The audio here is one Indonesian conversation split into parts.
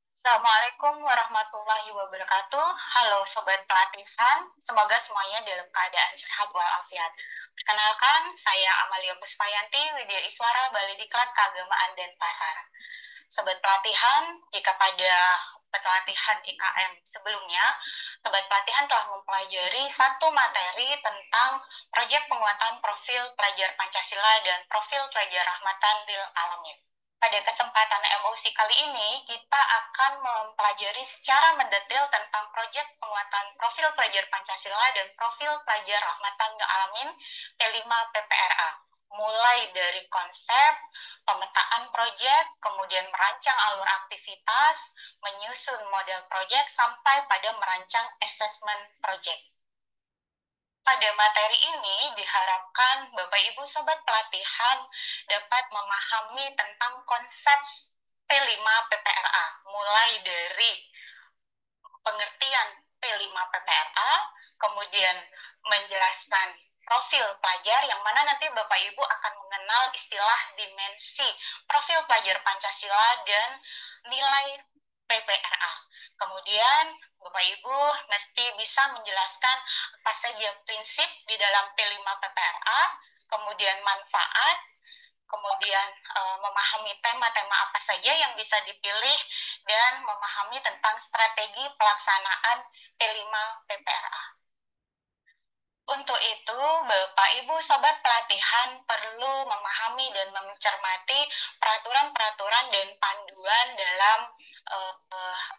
Assalamualaikum warahmatullahi wabarakatuh. Halo Sobat Pelatihan, semoga semuanya dalam keadaan sehat walafiat. Perkenalkan, saya Amalia Puspayanti, Widya Iswara, Balai Diklat Keagamaan dan Pasar. Sobat Pelatihan, jika pada pelatihan IKM sebelumnya, Sobat Pelatihan telah mempelajari satu materi tentang proyek penguatan profil pelajar Pancasila dan profil pelajar Rahmatan lil Alamin. Pada kesempatan MOC kali ini, kita akan mempelajari secara mendetail tentang proyek penguatan profil pelajar Pancasila dan profil pelajar Rahmatan lil Alamin P5 PPRA. Mulai dari konsep, pemetaan proyek, kemudian merancang alur aktivitas, menyusun model proyek, sampai pada merancang assessment proyek. Pada materi ini diharapkan Bapak Ibu Sobat Pelatihan dapat memahami tentang konsep P5 PPRA, mulai dari pengertian P5 PPRA, kemudian menjelaskan profil pelajar, yang mana nanti Bapak Ibu akan mengenal istilah dimensi profil pelajar Pancasila dan nilai PPRA. Kemudian Bapak Ibu mesti bisa menjelaskan apa saja prinsip di dalam P5 PPRA, kemudian manfaat, kemudian memahami tema-tema apa saja yang bisa dipilih, dan memahami tentang strategi pelaksanaan P5 PPRA. Untuk itu, Bapak Ibu Sobat Pelatihan perlu memahami dan mencermati peraturan-peraturan dan panduan dalam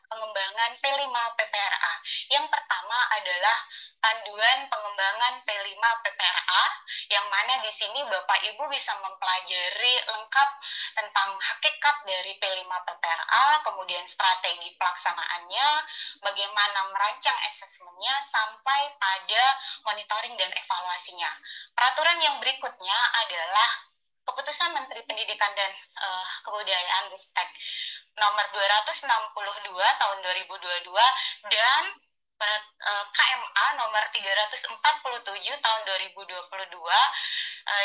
pengembangan P5 PPRA. Yang pertama adalah panduan pengembangan P5 PPRA, yang mana di sini Bapak Ibu bisa mempelajari lengkap tentang hakikat dari P5 PPRA, kemudian strategi pelaksanaannya, bagaimana merancang asesmennya, sampai pada monitoring dan evaluasinya. Peraturan yang berikutnya adalah Keputusan Menteri Pendidikan dan Kebudayaan Ristek nomor 262 tahun 2022 dan KMA nomor 347 tahun 2022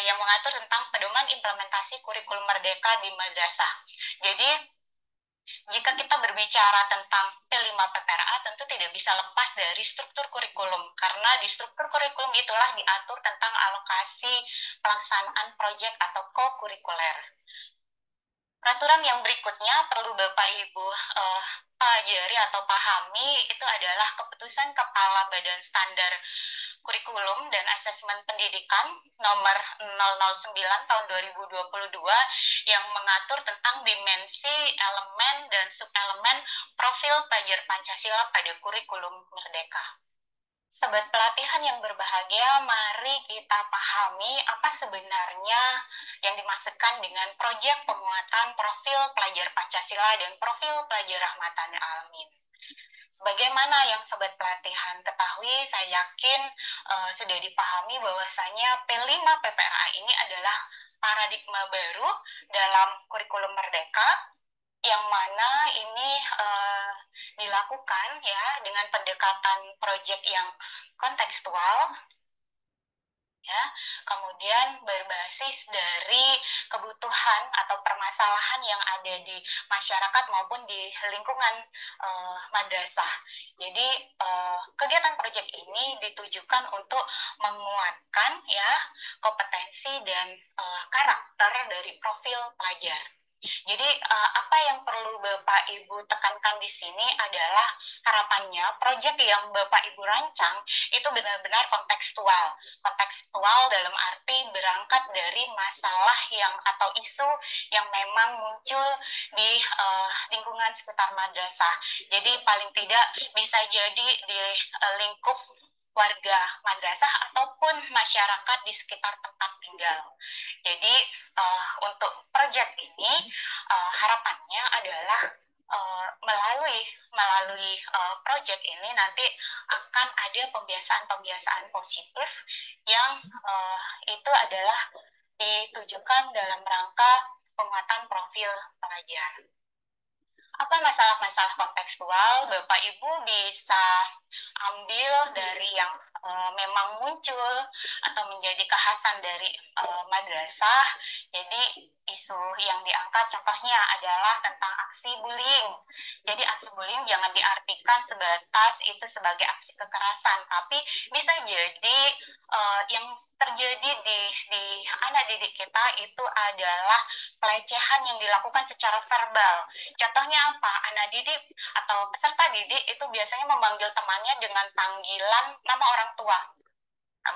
yang mengatur tentang pedoman implementasi kurikulum merdeka di madrasah. Jadi jika kita berbicara tentang P5 PPRA, tentu tidak bisa lepas dari struktur kurikulum, karena di struktur kurikulum itulah diatur tentang alokasi pelaksanaan proyek atau co-kurikuler. Peraturan yang berikutnya perlu Bapak Ibu pelajari atau pahami, itu adalah Keputusan Kepala Badan Standar Kurikulum dan Asesmen Pendidikan nomor 009 tahun 2022 yang mengatur tentang dimensi, elemen, dan subelemen profil pelajar Pancasila pada kurikulum merdeka. Sobat Pelatihan yang berbahagia, mari kita pahami apa sebenarnya yang dimaksudkan dengan proyek penguatan profil pelajar Pancasila dan profil pelajar Rahmatan Alamin. Sebagaimana yang Sobat Pelatihan ketahui, saya yakin sudah dipahami bahwasanya P5 PPRA ini adalah paradigma baru dalam kurikulum merdeka, yang mana ini dilakukan ya dengan pendekatan proyek yang kontekstual, ya, kemudian berbasis dari kebutuhan atau permasalahan yang ada di masyarakat maupun di lingkungan madrasah. Jadi kegiatan proyek ini ditujukan untuk menguatkan ya kompetensi dan karakter dari profil pelajar. Jadi apa yang perlu Bapak Ibu tekankan di sini adalah harapannya proyek yang Bapak Ibu rancang itu benar-benar kontekstual. Kontekstual dalam arti berangkat dari masalah yang atau isu yang memang muncul di lingkungan sekitar madrasah. Jadi paling tidak bisa jadi di lingkup warga madrasah ataupun masyarakat di sekitar tempat tinggal. Jadi untuk proyek ini harapannya adalah melalui proyek ini nanti akan ada pembiasaan-pembiasaan positif yang itu adalah ditujukan dalam rangka penguatan profil pelajar. Apa masalah-masalah kontekstual? Bapak Ibu bisa ambil dari yang memang muncul atau menjadi kekhasan dari madrasah. Jadi isu yang diangkat contohnya adalah tentang aksi bullying. Jadi aksi bullying jangan diartikan sebatas itu sebagai aksi kekerasan, tapi bisa jadi yang terjadi di anak didik kita itu adalah pelecehan yang dilakukan secara verbal. Contohnya apa? Anak didik atau peserta didik itu biasanya memanggil temannya dengan panggilan nama orang tua,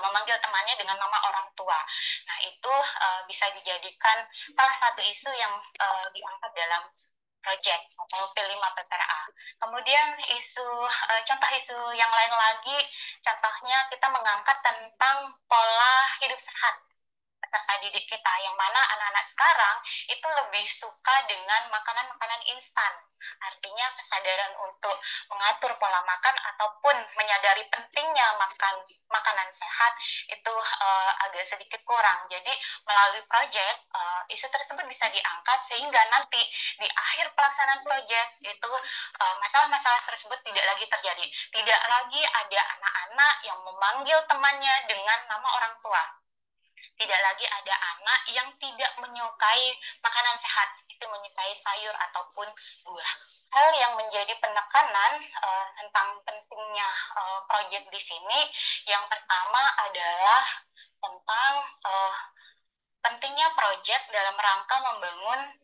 memanggil temannya dengan nama orang tua. Nah, itu bisa dijadikan salah satu isu yang diangkat dalam project atau P5 PPRA. Kemudian contoh isu yang lain lagi, contohnya kita mengangkat tentang pola hidup sehat peserta didik kita, yang mana anak-anak sekarang itu lebih suka dengan makanan-makanan instan. Artinya kesadaran untuk mengatur pola makan ataupun menyadari pentingnya makan makanan sehat itu agak sedikit kurang. Jadi melalui proyek isu tersebut bisa diangkat sehingga nanti di akhir pelaksanaan proyek itu masalah-masalah tersebut tidak lagi terjadi. Tidak lagi ada anak-anak yang memanggil temannya dengan nama orang tua. Tidak lagi ada anak yang tidak menyukai makanan sehat, seperti menyukai sayur ataupun buah. Hal yang menjadi penekanan tentang pentingnya proyek di sini, yang pertama adalah tentang pentingnya proyek dalam rangka membangun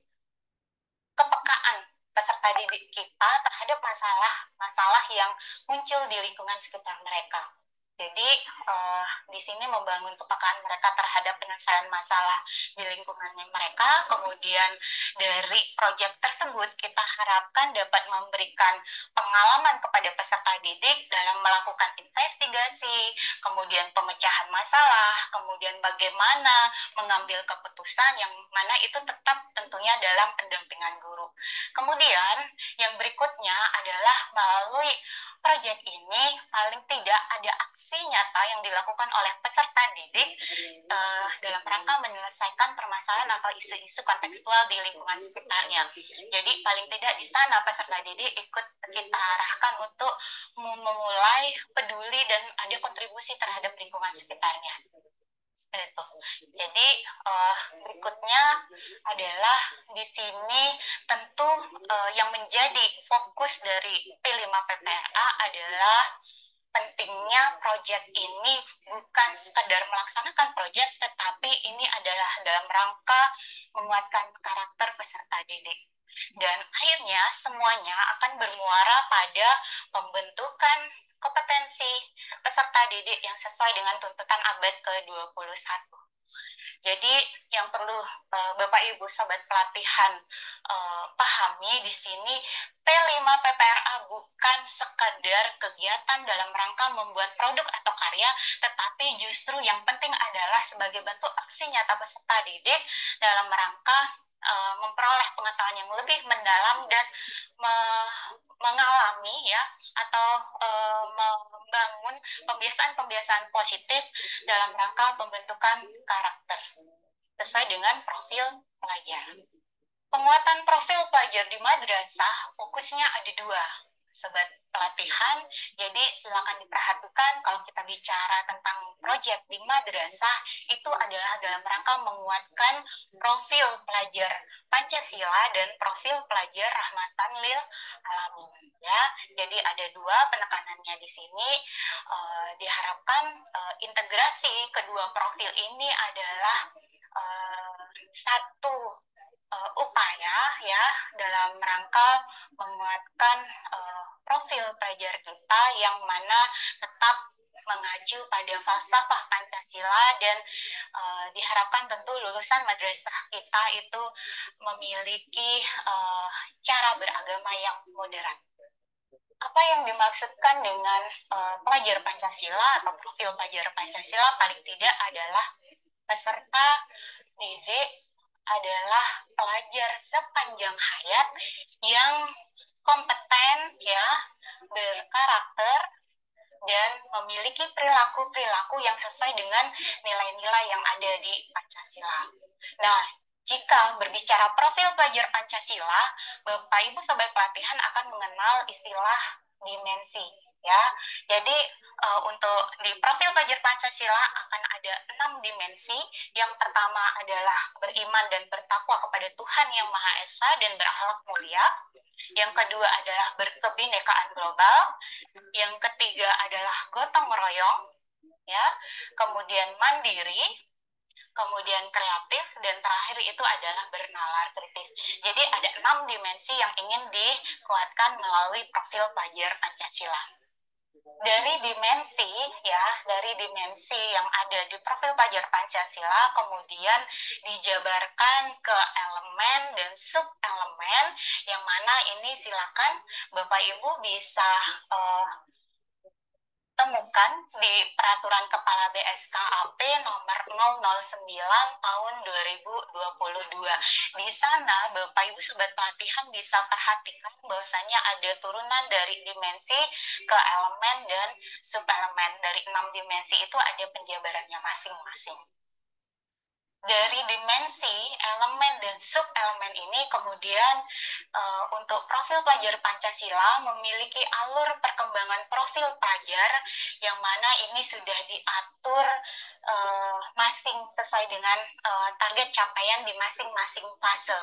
kepekaan peserta didik kita terhadap masalah-masalah yang muncul di lingkungan sekitar mereka. Jadi di sini membangun kepekaan mereka terhadap penyelesaian masalah di lingkungannya mereka. Kemudian dari proyek tersebut kita harapkan dapat memberikan pengalaman kepada peserta didik dalam melakukan investigasi, kemudian pemecahan masalah, kemudian bagaimana mengambil keputusan yang mana itu tetap tentunya dalam pendampingan guru. Kemudian yang berikutnya adalah melalui proyek ini paling tidak ada aksi nyata yang dilakukan oleh peserta didik dalam rangka menyelesaikan permasalahan atau isu-isu kontekstual di lingkungan sekitarnya. Jadi paling tidak di sana peserta didik ikut kita arahkan untuk memulai peduli dan ada kontribusi terhadap lingkungan sekitarnya. Itu. Jadi berikutnya adalah di sini tentu yang menjadi fokus dari P5 PPRA adalah pentingnya proyek ini bukan sekedar melaksanakan proyek, tetapi ini adalah dalam rangka menguatkan karakter peserta didik. Dan akhirnya semuanya akan bermuara pada pembentukan kompetensi peserta didik yang sesuai dengan tuntutan abad ke-21. Jadi yang perlu Bapak Ibu Sobat Pelatihan pahami di sini, P5 PPRA bukan sekedar kegiatan dalam rangka membuat produk atau karya, tetapi justru yang penting adalah sebagai bentuk aksi nyata peserta didik dalam rangka memperoleh pengetahuan yang lebih mendalam dan mengalami ya atau membangun pembiasaan-pembiasaan positif dalam rangka pembentukan karakter sesuai dengan profil pelajar. Penguatan profil pelajar di madrasah fokusnya ada dua, Sobat Pelatihan. Jadi silakan diperhatikan kalau kita bicara tentang proyek di madrasah itu adalah dalam rangka menguatkan profil pelajar Pancasila dan profil pelajar rahmatan lil alamin ya. Jadi ada dua penekanannya di sini. Diharapkan integrasi kedua profil ini adalah satu upaya ya dalam rangka menguatkan profil pelajar kita yang mana tetap mengacu pada falsafah Pancasila dan diharapkan tentu lulusan madrasah kita itu memiliki cara beragama yang moderat. Apa yang dimaksudkan dengan pelajar Pancasila atau profil pelajar Pancasila paling tidak adalah peserta didik adalah pelajar sepanjang hayat yang kompeten ya, berkarakter dan memiliki perilaku-perilaku yang sesuai dengan nilai-nilai yang ada di Pancasila. Nah, jika berbicara profil pelajar Pancasila, Bapak Ibu Sobat Pelatihan akan mengenal istilah dimensi. ya. Jadi untuk di profil pelajar Pancasila akan ada 6 dimensi. Yang pertama adalah beriman dan bertakwa kepada Tuhan Yang Maha Esa dan berakhlak mulia. Yang kedua adalah berkebinekaan global. Yang ketiga adalah gotong royong, ya. Kemudian mandiri, kemudian kreatif, dan terakhir itu adalah bernalar kritis. Jadi ada 6 dimensi yang ingin dikuatkan melalui profil pelajar Pancasila. Dari dimensi yang ada di profil pelajar Pancasila kemudian dijabarkan ke elemen dan sub elemen, yang mana ini silakan Bapak Ibu bisa temukan di Peraturan Kepala BSKAP nomor 009 tahun 2022. Di sana Bapak Ibu Sobat Pelatihan bisa perhatikan bahwasanya ada turunan dari dimensi ke elemen dan subelemen. Dari 6 dimensi itu ada penjabarannya masing-masing. Dari dimensi, elemen, dan sub-elemen ini kemudian untuk profil pelajar Pancasila memiliki alur perkembangan profil pelajar yang mana ini sudah diatur masing sesuai dengan target capaian di masing-masing fase.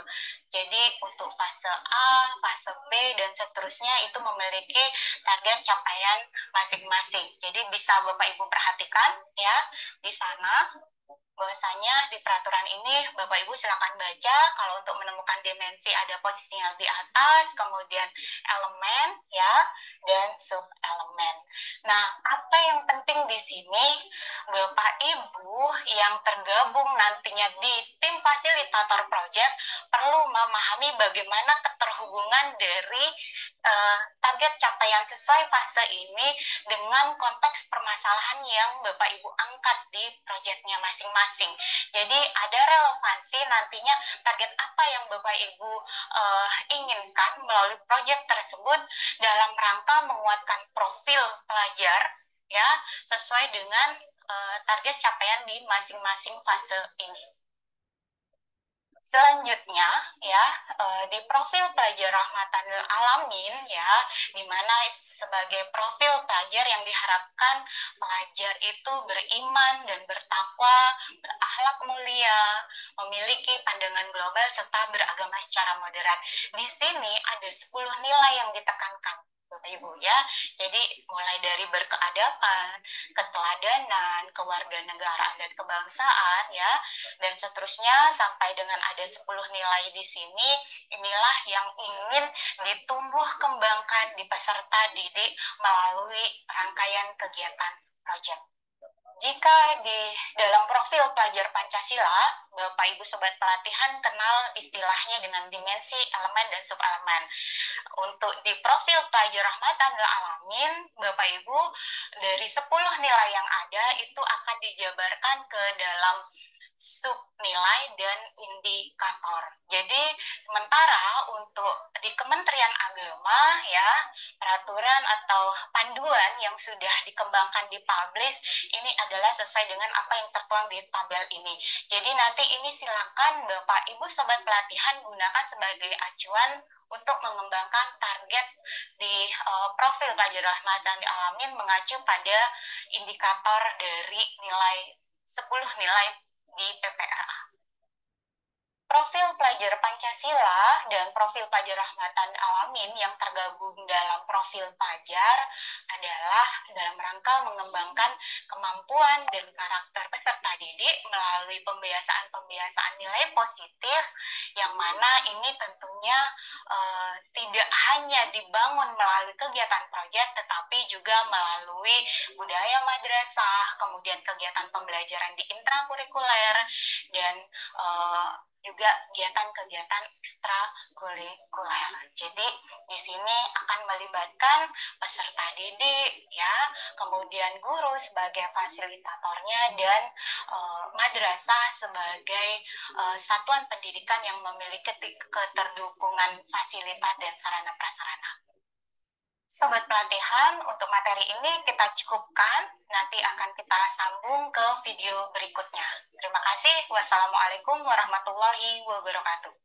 Jadi untuk fase A, fase B, dan seterusnya itu memiliki target capaian masing-masing. Jadi bisa Bapak Ibu perhatikan ya di sana bahwasanya di peraturan ini Bapak Ibu silakan baca. Kalau untuk menemukan dimensi ada posisinya lebih atas, kemudian elemen ya, dan sub elemen. Nah, apa yang penting di sini Bapak Ibu yang tergabung nantinya di tim fasilitator project perlu memahami bagaimana keterhubungan dari target capaian sesuai fase ini dengan konteks permasalahan yang Bapak Ibu angkat di proyeknya masing-masing. Jadi ada relevansi nantinya target apa yang Bapak Ibu inginkan melalui proyek tersebut dalam rangka menguatkan profil pelajar ya sesuai dengan target capaian di masing-masing fase ini. Selanjutnya ya di profil pelajar Rahmatan lil Alamin ya, di mana sebagai profil pelajar yang diharapkan pelajar itu beriman dan bertakwa, berakhlak mulia, memiliki pandangan global serta beragama secara moderat. Di sini ada 10 nilai yang ditekankan Bapak Ibu ya. Jadi mulai dari berkeadaban, keteladanan, kewarganegaraan dan kebangsaan ya, dan seterusnya sampai dengan ada 10 nilai di sini. Inilah yang ingin ditumbuh kembangkan di peserta didik melalui rangkaian kegiatan proyek. Jika di dalam profil pelajar Pancasila, Bapak Ibu Sobat Pelatihan kenal istilahnya dengan dimensi, elemen, dan subelemen. Untuk di profil pelajar Rahmatan lil Alamin, Bapak Ibu, dari 10 nilai yang ada itu akan dijabarkan ke dalam sub nilai dan indikator. Jadi sementara untuk di Kementerian Agama ya, peraturan atau panduan yang sudah dikembangkan dipublish ini adalah sesuai dengan apa yang tertuang di tabel ini. Jadi nanti ini silakan Bapak Ibu Sobat Pelatihan gunakan sebagai acuan untuk mengembangkan target di profil pelajar Rahmatan lil Alamin mengacu pada indikator dari nilai 10 nilai di PPRA. Profil pelajar Pancasila dan profil pelajar Rahmatan Alamin yang tergabung dalam profil pelajar adalah dalam rangka mengembangkan kemampuan dan karakter peserta didik melalui pembiasaan-pembiasaan nilai positif, yang mana ini tentunya tidak hanya dibangun melalui kegiatan proyek, tetapi juga melalui budaya madrasah, kemudian kegiatan pembelajaran di intrakurikuler, dan juga kegiatan-kegiatan ekstrakurikuler. Jadi di sini akan melibatkan peserta didik ya, kemudian guru sebagai fasilitatornya, dan madrasah sebagai satuan pendidikan yang memiliki keterdukungan fasilitas dan sarana prasarana. Sobat Pelatihan, untuk materi ini kita cukupkan. Nanti akan kita sambung ke video berikutnya. Terima kasih. Wassalamualaikum warahmatullahi wabarakatuh.